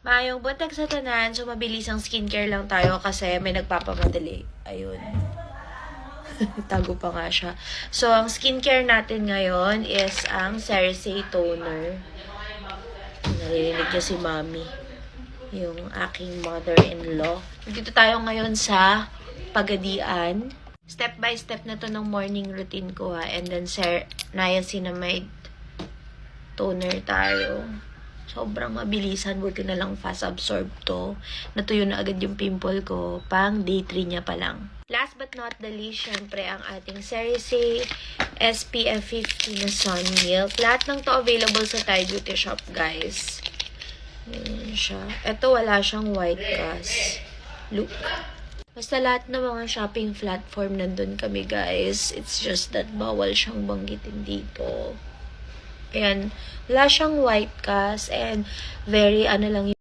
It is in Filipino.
Mayong buntag sa tanan, so mabilis ang skincare lang tayo kasi may nagpapamadali. Ayun. Tago pa nga siya. So, ang skincare natin ngayon is ang CeraSe Toner. Naririnig niyo si Mami. Yung aking mother-in-law. Dito tayo ngayon sa Pagadian. Step by step na to ng morning routine ko ha. And then, niacinamide toner tayo. Sobrang mabilisan. Buti na lang fast absorb to. Natuyo na agad yung pimple ko. Pang day 3 niya pa lang. Last but not the least, syempre, ang ating CeraSe SPF 50 na Sun Milk. Lahat ng to available sa Thai Beauty Shop, guys. Yan siya. Ito, wala siyang white cast. Look. Basta lahat ng mga shopping platform nandun kami, guys. It's just that bawal siyang banggitin dito. Ayan. Wala siyang white cast and very, lang